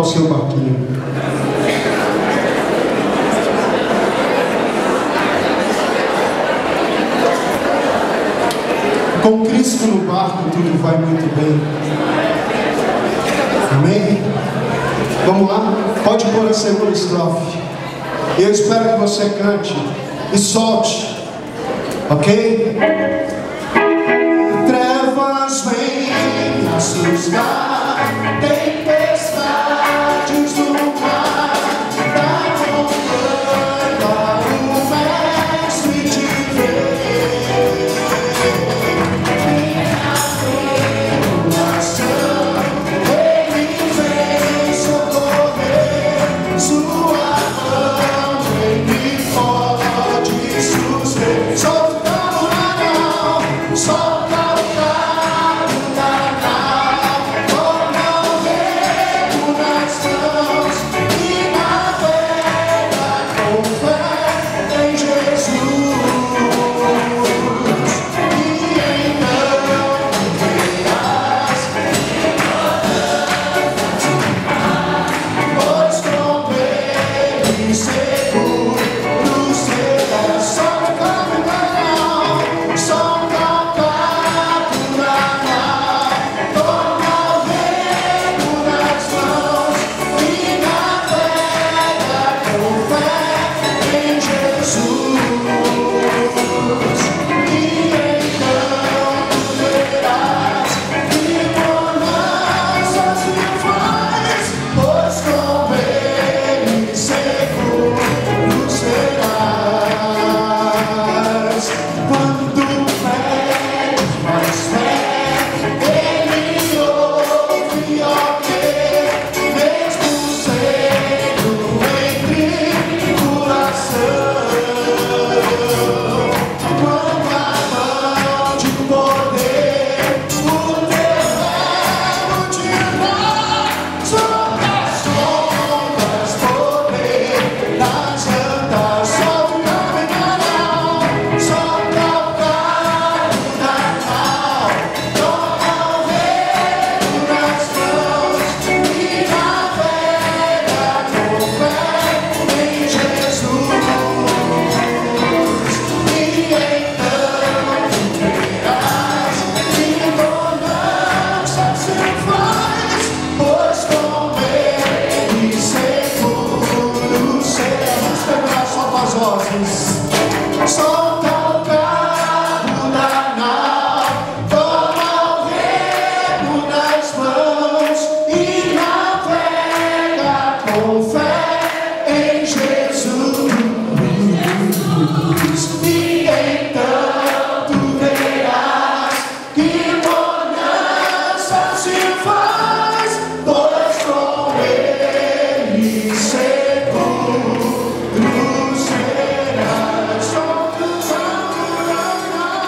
seu barquinho. Com Cristo no barco, tudo vai muito bem. Amém? Vamos lá? Pode pôr a segunda estrofe. Eu espero que você cante e solte. Ok? Trevas vêm assustar, tempestades do mar, da montanha o mestre te vê. Minha tribulação, ele vem socorrer, sua mão em mim pode suster. Solta o anel, solta o cabo da nau, toma o vento nas mãos e navega com fé em Jesus. E então verás, pois com ele seguro serás. Solta o cabo da nau, solta o cabo da nau, toma o vento nas mãos e navega com fé em Jesus. E então verás que bonança se faz, pois com ele seguro serás. Quando pedes mais fé, ele ouve, ok, mesmo sendo em tribulação. Quando a mão de poder o teu verbo tirar, solta as ondas, poder das andas, solta o cabo da nau, solta o cabo da nau, toma o vento nas mãos e navega com fé em Jesus. E então verás que bonança se faz, pois com ele seguro serás. Pegar só com as vozes. Solta o cabo da nau, toma o vento nas mãos e navega com fé em Jesus. E então tu verás que bonança se faz, pois com ele seguro serás. Solta o cabo da nau.